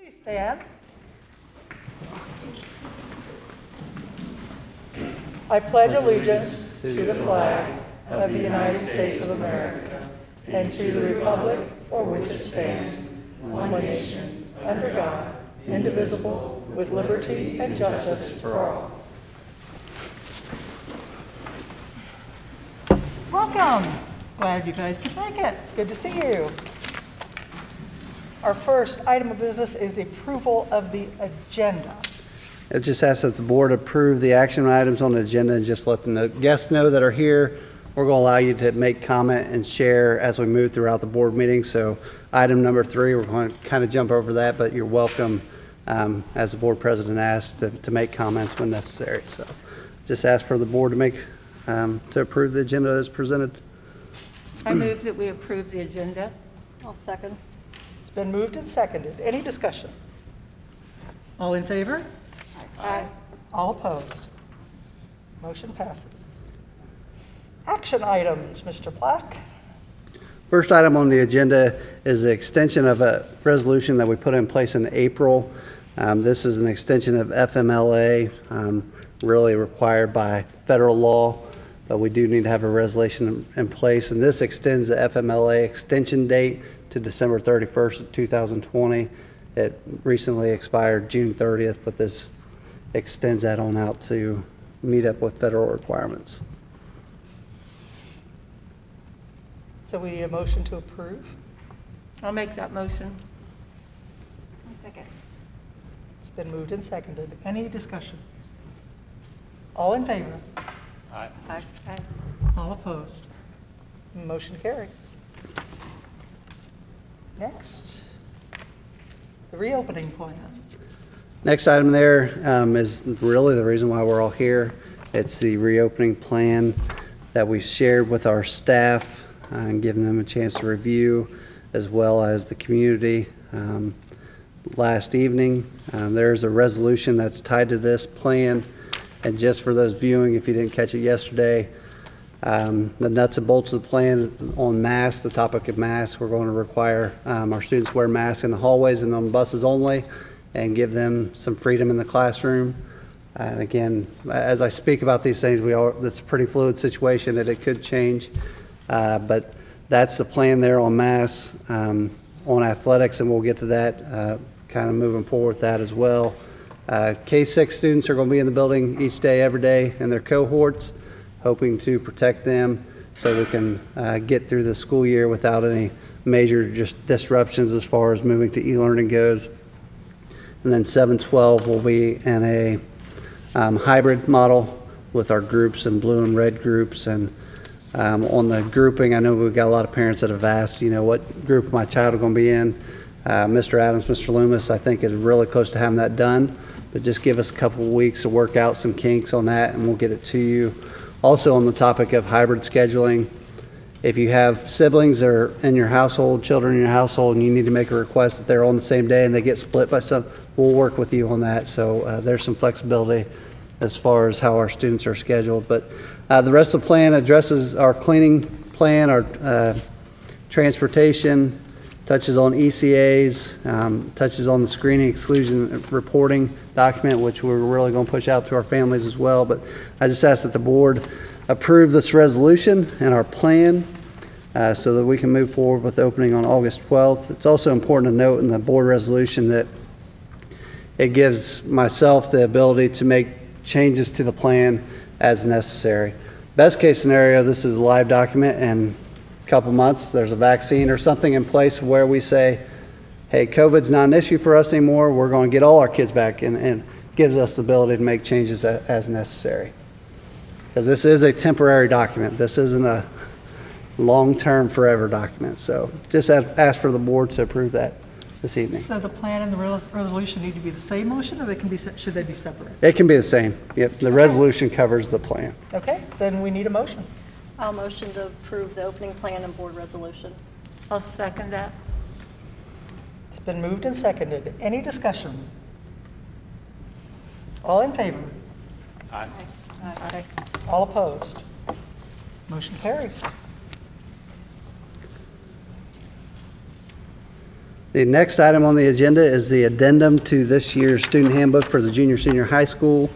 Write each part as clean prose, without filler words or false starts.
Please stand. I pledge allegiance to the flag of the United States of America and to the republic for which it stands, one nation, under God, indivisible, with liberty and justice for all. Welcome. Glad you guys could make it. It's good to see you. Our first item of business is the approval of the agenda. I just ask that the board approve the action items on the agenda and just let the guests know that are here. We're going to allow you to make comment and share as we move throughout the board meeting. So item number 3, we're going to kind of jump over that, but you're welcome, as the board president asked, to make comments when necessary. So just ask for the board to make to approve the agenda as presented. I move that we approve the agenda. I'll second. It's been moved and seconded. Any discussion? All in favor? Aye. All opposed? Motion passes. Action items, Mr. Black. First item on the agenda is the extension of a resolution that we put in place in April. This is an extension of FMLA, really required by federal law, but we do need to have a resolution in place. And this extends the FMLA extension date to December 31st of 2020. It recently expired June 30th, but this extends that on out to meet up with federal requirements. So we need a motion to approve. I'll make that motion. Second. It's been moved and seconded. Any discussion? All in favor? Aye. Aye. All opposed? Motion carries. Next, the reopening plan. Next item there is really the reason why we're all here. It's the reopening plan that we shared with our staff and given them a chance to review, as well as the community last evening. There's a resolution that's tied to this plan. And just for those viewing, if you didn't catch it yesterday, the nuts and bolts of the plan on masks, the topic of masks, we're going to require our students wear masks in the hallways and on buses only, and give them some freedom in the classroom. And again, as I speak about these things, it's a pretty fluid situation and it could change. But that's the plan there on masks, on athletics, and we'll get to that kind of moving forward with that as well. K.I.S.S students are going to be in the building each day, every day in their cohorts, hoping to protect them so we can get through the school year without any major disruptions as far as moving to e-learning goes. And then 7-12 will be in a hybrid model with our groups and blue and red groups. And on the grouping, I know we've got a lot of parents that have asked, you know, what group my child is going to be in. Mr. Adams, Mr. Loomis, I think is really close to having that done. But just give us a couple of weeks to work out some kinks on that and we'll get it to you. Also on the topic of hybrid scheduling, if you have siblings that are in your household, children in your household, and you need to make a request that they're on the same day and they get split by some, we'll work with you on that. So there's some flexibility as far as how our students are scheduled. But the rest of the plan addresses our cleaning plan, our transportation, touches on ECAs, touches on the screening exclusion reporting document, which we're really going to push out to our families as well. But I just ask that the board approve this resolution and our plan so that we can move forward with opening on August 12th. It's also important to note in the board resolution that it gives myself the ability to make changes to the plan as necessary. Best case scenario, this is a live document and couple months there's a vaccine or something in place where we say, hey, COVID's not an issue for us anymore, we're going to get all our kids back, and gives us the ability to make changes as necessary. Because this is a temporary document. This isn't a long-term forever document. So just ask for the board to approve that this evening. So the plan and the resolution need to be the same motion, or should they be separate? It can be the same. Yep, the resolution covers the plan. Okay, then we need a motion. I'll motion to approve the opening plan and board resolution. I'll second that. It's been moved and seconded. Any discussion? All in favor? Aye. Aye. All opposed? Motion carries. The next item on the agenda is the addendum to this year's student handbook for the junior, senior high school.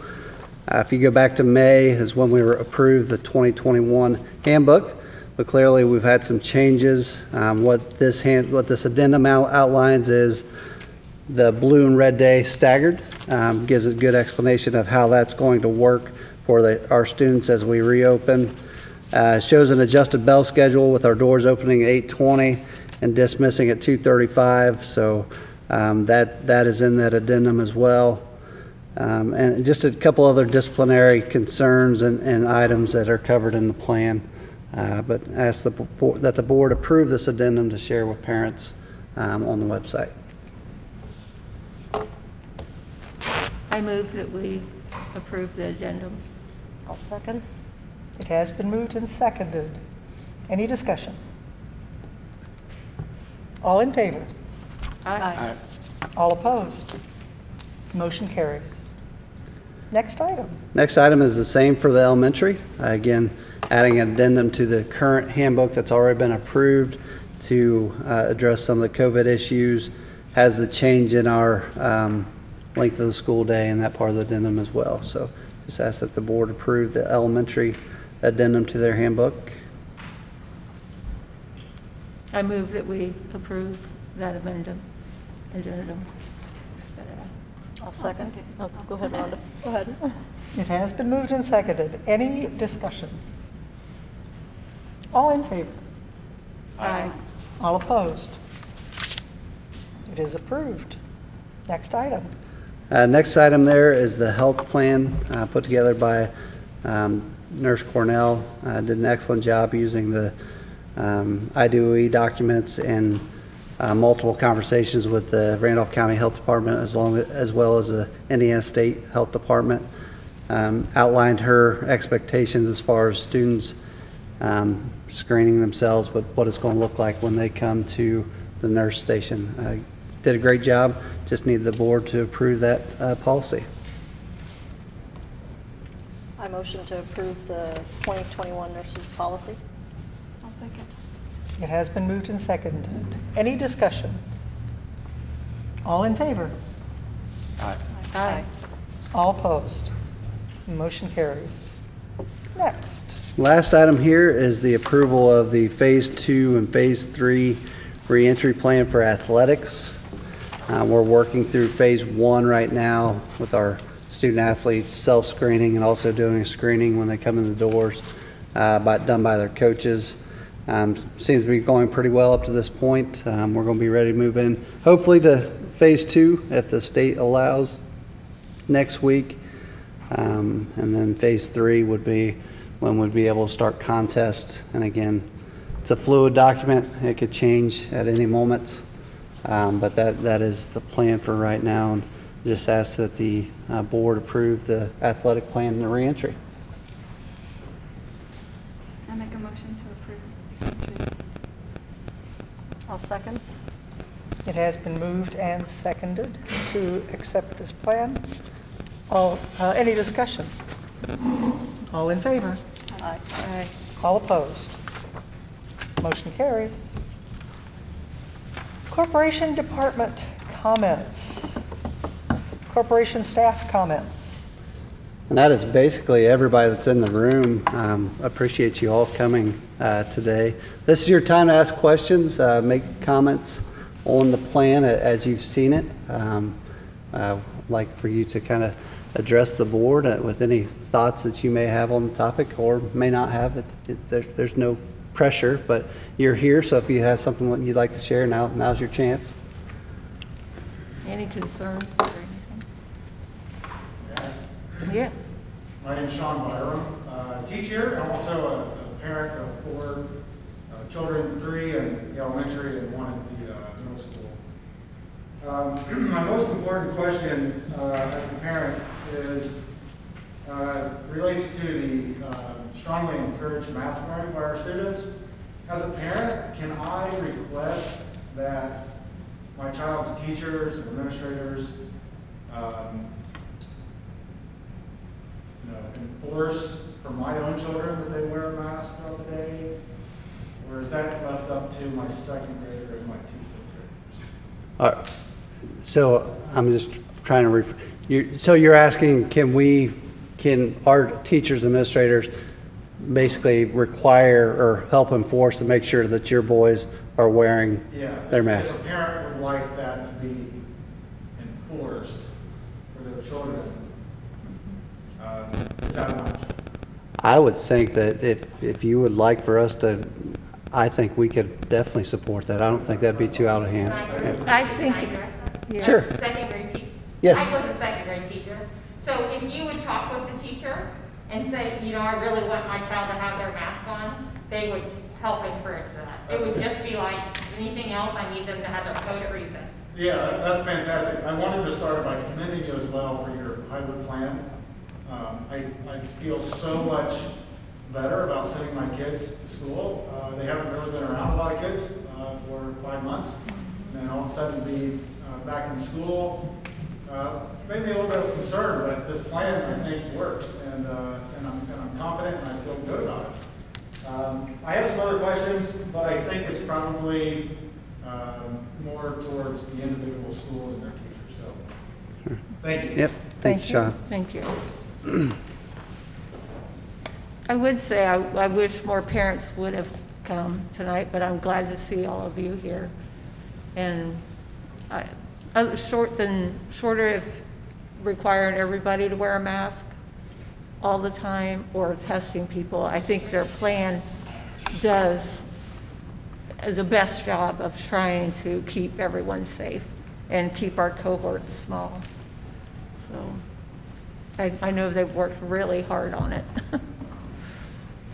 If you go back to May is when we were approved the 2021 handbook, but clearly we've had some changes. What this addendum outlines is the blue and red day staggered, gives a good explanation of how that's going to work for our students as we reopen. Shows an adjusted bell schedule with our doors opening at 8:20 and dismissing at 2:35. So that is in that addendum as well. And just a couple other disciplinary concerns and items that are covered in the plan. But ask that the board approve this addendum to share with parents on the website. I move that we approve the addendum. I'll second. It has been moved and seconded. Any discussion? All in favor? Aye. All opposed? Motion carries. Next item. Next item is the same for the elementary. Again, adding an addendum to the current handbook that's already been approved to address some of the COVID issues. Has the change in our length of the school day and that part of the addendum as well. So just ask that the board approve the elementary addendum to their handbook. I move that we approve that addendum. I'll second. Oh, go ahead, Rhonda. Go ahead. It has been moved and seconded. Any discussion? All in favor? Aye. All opposed? It is approved. Next item. Next item there is the health plan put together by Nurse Cornell. Did an excellent job using the IDOE documents and multiple conversations with the Randolph County Health Department as well as the Indiana State Health Department. Outlined her expectations as far as students screening themselves, but what it's going to look like when they come to the nurse station. Did a great job. Just need the board to approve that policy. I motion to approve the 2021 nurses policy. I'll second. It has been moved and seconded. Any discussion? All in favor? Aye. All opposed? Motion carries. Next. Last item here is the approval of the Phase 2 and Phase 3 reentry plan for athletics. We're working through Phase 1 right now with our student athletes self-screening and also doing a screening when they come in the doors done by their coaches. Seems to be going pretty well up to this point. We're going to be ready to move in hopefully to Phase 2 if the state allows next week. And then Phase 3 would be when we'd be able to start contests. And again, it's a fluid document. It could change at any moment. But that is the plan for right now. And just ask that the board approve the athletic plan and the reentry. I make a motion to approve. I'll second. It has been moved and seconded to accept this plan. Any discussion? All in favor? Aye. Aye. All opposed? Motion carries. Corporation department comments. Corporation staff comments. And that is basically everybody that's in the room. Appreciate you all coming today. This is your time to ask questions, make comments on the plan as you've seen it. I'd like for you to kind of address the board with any thoughts that you may have on the topic or may not have. There's no pressure, but you're here, so if you have something that you'd like to share, now's your chance. Any concerns or anything? Yes. My name's Sean Byram. I teach here. I'm also a parent of 4 children, 3 in the elementary and 1 at the middle school. My most important question as a parent relates to the strongly encouraged mask wearing by our students. As a parent, can I request that my child's teachers and administrators enforce for my own children that they wear a mask throughout the day? Or is that left up to my 2nd grader and my 2 5th graders? So I'm just trying to, so you're asking, can our teachers, administrators basically require or help enforce to make sure that your boys are wearing their masks? If a parent would like that to be enforced for their children, is that much? I would think that if you would like for us to, I think we could definitely support that. I don't think that'd be too out of hand. I think, yeah. Sure. Second grade teacher. Yes. I was a second grade teacher. So if you would talk with the teacher and say, you know, I really want my child to have their mask on, they would help encourage that. It would just be like anything else, I need them to have their coat at recess. Yeah, that's fantastic. I wanted to start by commending you as well for your hybrid plan. I feel so much better about sending my kids to school. They haven't really been around a lot of kids for 5 months. And then all of a sudden be back in school made me a little bit concerned, but this plan I think works, and I'm confident and I feel good about it. I have some other questions, but I think it's probably more towards the individual schools and their teachers. So, thank you. Yep. Thank you, Sean. Thank you. I would say I wish more parents would have come tonight, but I'm glad to see all of you here. And shorter if requiring everybody to wear a mask all the time or testing people, I think their plan does the best job of trying to keep everyone safe and keep our cohorts small. So I know they've worked really hard on it.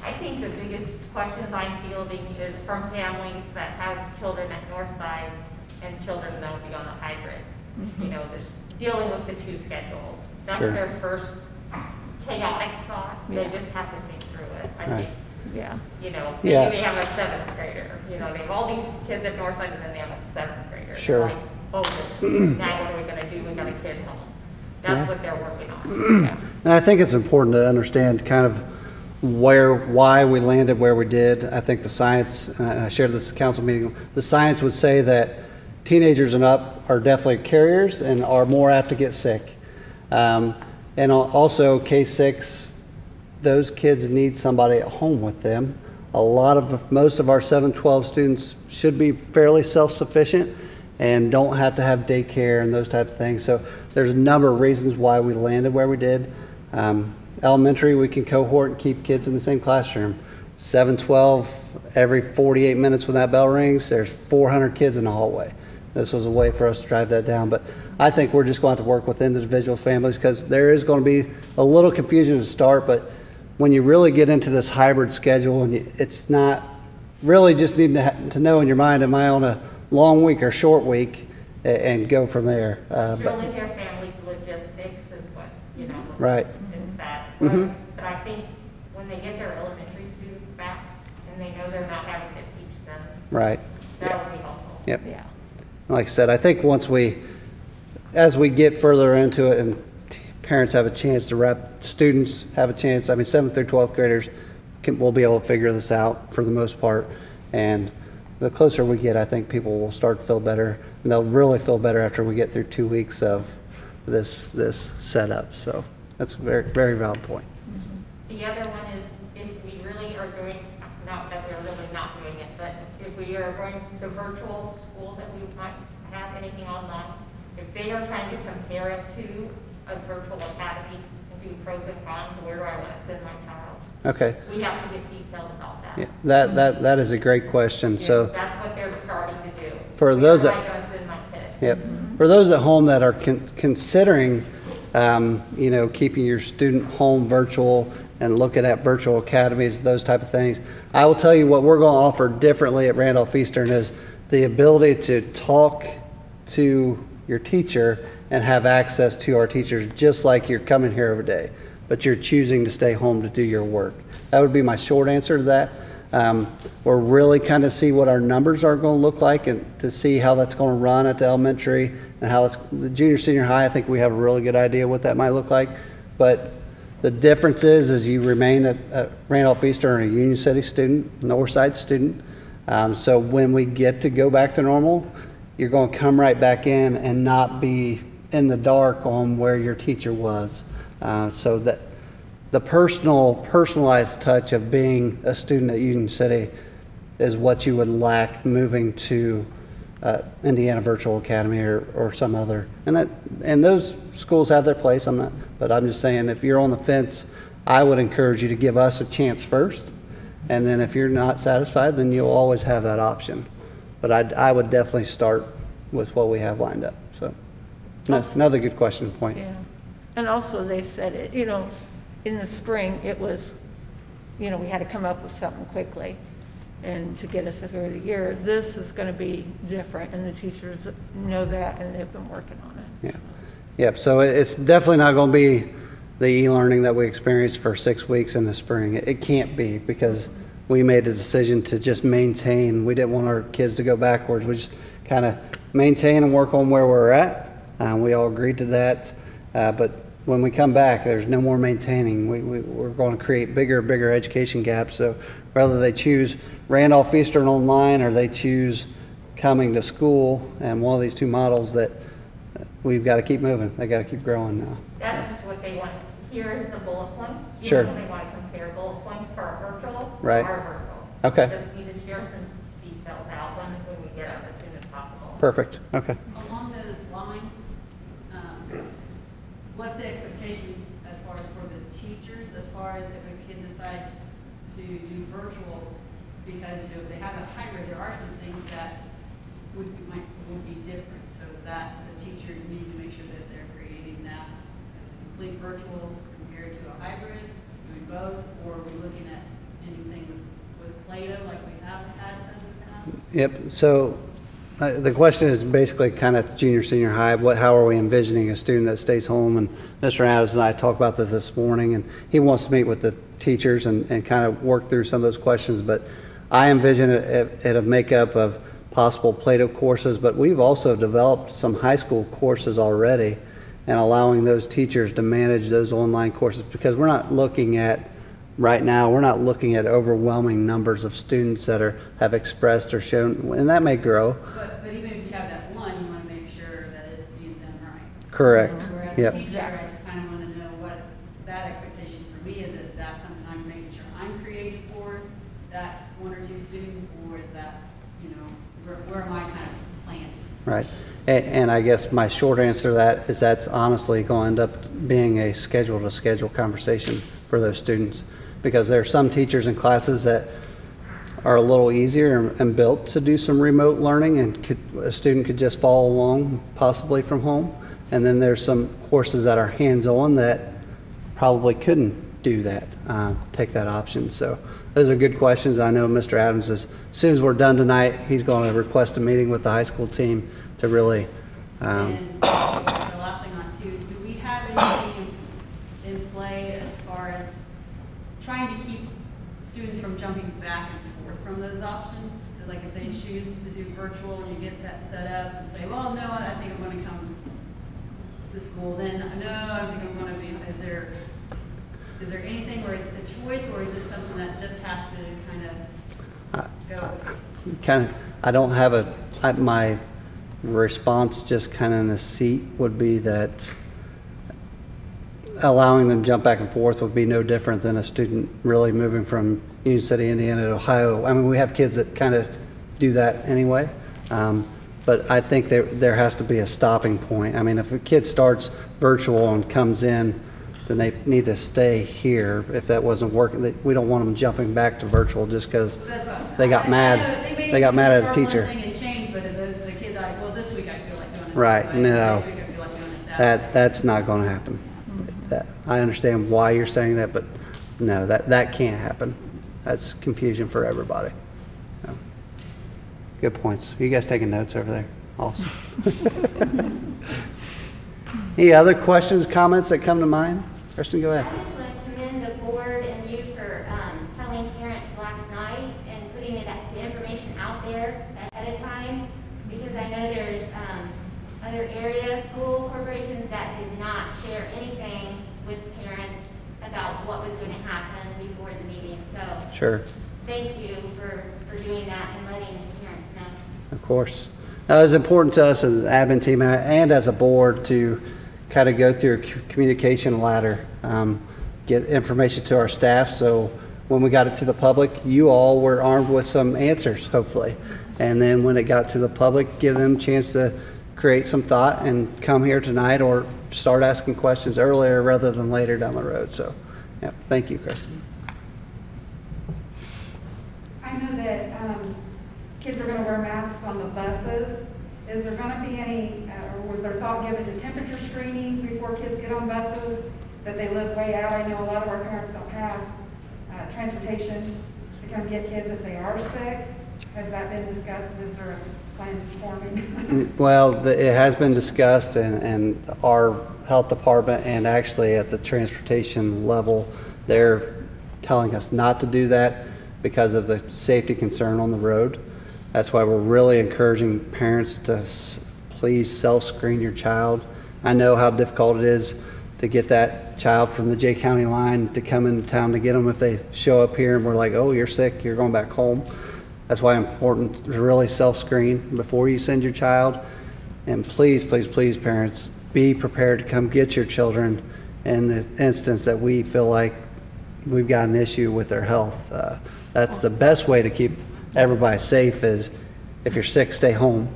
I think the biggest questions I'm fielding is from families that have children at Northside and children that will be on a hybrid. You know, there's dealing with the two schedules. That's Sure. their first chaotic thought. Yeah. They just have to think through it. I Right. think, Yeah. you know, maybe Yeah. they have a 7th grader. You know, they have all these kids at Northside and then they have a 7th grader. Sure. They're like, oh, now what are we going to do? We got a kid home. That's what they're working on. Yeah. And I think it's important to understand kind of why we landed where we did. I think the science, and I shared this council meeting, the science would say that teenagers and up are definitely carriers and are more apt to get sick. And also K-6, those kids need somebody at home with them. Most of our 7-12 students should be fairly self-sufficient and don't have to have daycare and those type of things. So there's a number of reasons why we landed where we did. Elementary, we can cohort and keep kids in the same classroom. 7-12, every 48 minutes when that bell rings, there's 400 kids in the hallway. This was a way for us to drive that down. But I think we're just going to have to work with individuals, families, because there is going to be a little confusion to start. But when you really get into this hybrid schedule, and it's not really just need to know in your mind, am I on a long week or short week, and go from there. It's really their family logistics is what, you know. Right. Is that. Mhm. But I think when they get their elementary students back and they know they're not having to teach them, Right. that would be helpful. Yep. Yeah. Like I said, I think as we get further into it and parents have a chance to students have a chance, I mean, 7th through 12th graders will be able to figure this out for the most part. And the closer we get, I think people will start to feel better, and they'll really feel better after we get through 2 weeks of this setup. So that's a very, very valid point. The other one is if we really are doing, not that we're really not doing it, but if we are going to virtual school that we might have anything online, if they are trying to compare it to a virtual academy and do pros and cons, where do I want to send my child? Okay. We have to get detailed about that. Yeah, that is a great question. Yeah, So that's what they're starting to do. For those Where that- am I going to send my kid? Yep. For those at home that are considering, keeping your student home virtual and looking at virtual academies, those type of things, I will tell you what we're going to offer differently at Randolph Eastern is the ability to talk to your teacher and have access to our teachers just like you're coming here every day, but you're choosing to stay home to do your work. That would be my short answer to that. We're really kind of see what our numbers are going to look like and to see how that's going to run at the elementary and how it's the junior, senior high. I think we have a really good idea what that might look like. But the difference is you remain at Randolph Eastern a Union City student, Northside student. So when we get to go back to normal, you're going to come right back in and not be in the dark on where your teacher was. So that the personalized touch of being a student at Union City is what you would lack moving to Indiana Virtual Academy or some other. And those schools have their place. But I'm just saying, if you're on the fence, I would encourage you to give us a chance first. And then if you're not satisfied, then you'll always have that option. But I would definitely start with what we have lined up. So that's another good question point. Yeah. And also they said, it, in the spring, it was, we had to come up with something quickly and to get us through the year. This is going to be different, and the teachers know that, and they've been working on it. Yeah. Yep. So it's definitely not going to be the e-learning that we experienced for 6 weeks in the spring. It can't be, because we made a decision to just maintain. We didn't want our kids to go backwards. We just kind of maintain and work on where we're at. We all agreed to that. But when we come back, there's no more maintaining. We're going to create bigger education gaps. So whether they choose Randolph Eastern online or they choose coming to school, and one of these two models, that we've got to keep moving. They got to keep growing now. That's just what they want. Here's the bullet points. Sure. They want to compare bullet points for our virtual, Right. our virtual. Okay. Just need to share some details out when we get them as soon as possible. Perfect. Okay. Along those lines, what's the expectation as far as for the teachers, as far as if a kid decides to do virtual, because if they have a hybrid, there are some things that would be different. So is that the teacher needs to make sure that they're creating that as a complete virtual compared to a hybrid, doing both, or are we looking at anything with Play-Doh like we have had some in the past? Yep. So the question is basically kind of junior, senior high. How are we envisioning a student that stays home? And Mr. Adams and I talked about this morning, and he wants to meet with the teachers and kind of work through some of those questions. But I envision it a makeup of possible Play-Doh courses, but we've also developed some high school courses already, and allowing those teachers to manage those online courses, because we're not looking at, right now, we're not looking at overwhelming numbers of students that have expressed or shown, and that may grow. But even if you have that one, you want to make sure that it's being done right. Correct. Whereas Yep. a teacher, I just kind of want to know what that expectation for me is. Is that something I'm making sure I'm creating for that one or two students, or is that, where am I kind of planning? Right. And I guess my short answer to that is that's honestly going to end up being a schedule-to-schedule conversation for those students, because there are some teachers and classes that are a little easier and built to do some remote learning, and a student could just follow along possibly from home. And then there's some courses that are hands-on that probably couldn't do that, take that option. So those are good questions. I know Mr. Adams, as soon as we're done tonight, he's going to request a meeting with the high school team to really. And the last thing on too, do we have anything in play as far as trying to keep students from jumping back and forth from those options? Like if they choose to do virtual and you get that set up and say, well, no, I think I'm going to come to school, then no, I think I'm going to be, is there anything where it's a choice, or is it something that just has to kind of go? I don't have my response just kind of in the seat would be that allowing them to jump back and forth would be no different than a student really moving from Union City, Indiana to Ohio. I mean, we have kids that kind of do that anyway. But I think there has to be a stopping point. I mean, if a kid starts virtual and comes in, then they need to stay here. If that wasn't working, we don't want them jumping back to virtual just because they got mad. They got mad at a teacher. Right? No, that's not going to happen. I understand why you're saying that, but no, that can't happen. That's confusion for everybody. No. Good points. You guys taking notes over there? Awesome. Any other questions, comments that come to mind? Kristen, go ahead. I just want to commend the board and you for telling parents last night and putting the information out there ahead of time, because I know there's other area school corporations that did not share anything with parents about what was going to happen before the meeting. So Sure. thank you for doing that and letting parents know. Of course. It's important to us as an admin team and as a board to kind of go through a communication ladder, get information to our staff, so when we got it to the public, you all were armed with some answers, hopefully. And then when it got to the public, give them a chance to create some thought and come here tonight or start asking questions earlier rather than later down the road. So, yeah, thank you, Kristen. I know that kids are going to wear masks on the buses. Is there going to be any, or was there thought given to temperature screenings before kids get on buses, that they live way out? I know a lot of our parents don't have transportation to come get kids if they are sick. Has that been discussed? Is there a plan forming? Well, it has been discussed, and our health department and actually at the transportation level, they're telling us not to do that because of the safety concern on the road. That's why we're really encouraging parents to please self-screen your child. I know how difficult it is to get that child from the Jay County line to come into town to get them if they show up here and we're like, oh, you're sick, you're going back home. That's why it's important to really self-screen before you send your child. And please, please, please, parents, be prepared to come get your children in the instance that we feel like we've got an issue with their health. That's the best way to keep everybody safe is if you're sick, stay home.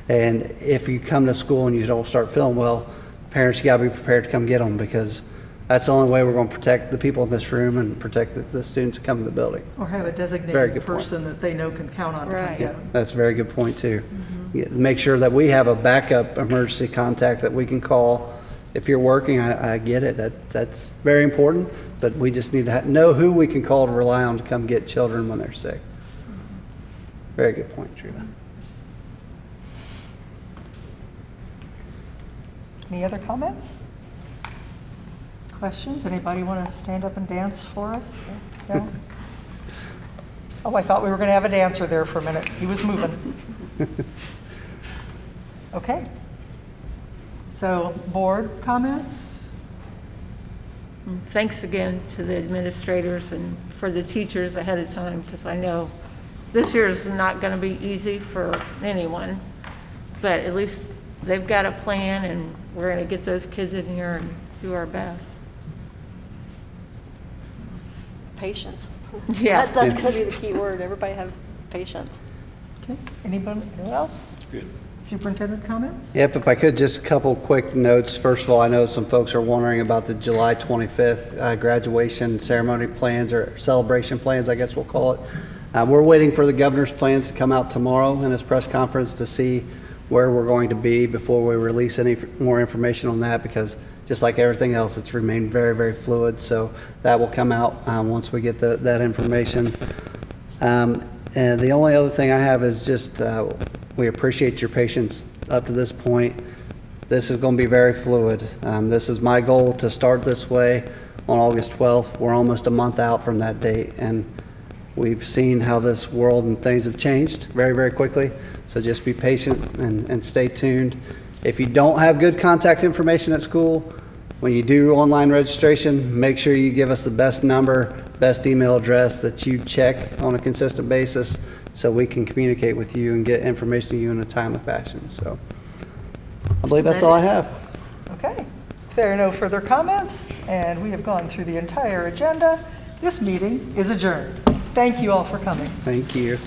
And if you come to school and you don't start feeling well, parents, you gotta be prepared to come get them because that's the only way we're going to protect the people in this room and protect the students that come to the building. Or have a Very designated good person that they know can count on to come get them. That's a very good point too. Yeah, make sure that we have a backup emergency contact that we can call. If you're working, I get it. That's very important, but we just need to know who we can call to rely on to come get children when they're sick. Very good point, Trina. Any other comments? Questions? Anybody want to stand up and dance for us? No? Oh, I thought we were going to have a dancer there for a minute. He was moving. Okay. So, board comments? Thanks again to the administrators and for the teachers ahead of time, because I know this year is not going to be easy for anyone, but at least they've got a plan and we're going to get those kids in here and do our best. Patience. Yeah. That's going to be the key word. Everybody have patience. Okay. Anyone else? Good. Superintendent comments? Yep, if I could, just a couple quick notes. First of all, I know some folks are wondering about the July 25th graduation ceremony plans or celebration plans, I guess we'll call it. We're waiting for the governor's plans to come out tomorrow in his press conference to see where we're going to be before we release any more information on that, because just like everything else, it's remained very, very fluid. So that will come out once we get that information. And the only other thing I have is just we appreciate your patience up to this point. This is going to be very fluid. This is my goal to start this way on August 12th. We're almost a month out from that date, and we've seen how this world and things have changed very, very quickly. So just be patient and stay tuned. If you don't have good contact information at school, when you do online registration, make sure you give us the best number, best email address that you check on a consistent basis so we can communicate with you and get information to you in a timely fashion. So I believe that's all I have. Okay. If there are no further comments, and we have gone through the entire agenda, this meeting is adjourned. Thank you all for coming. Thank you.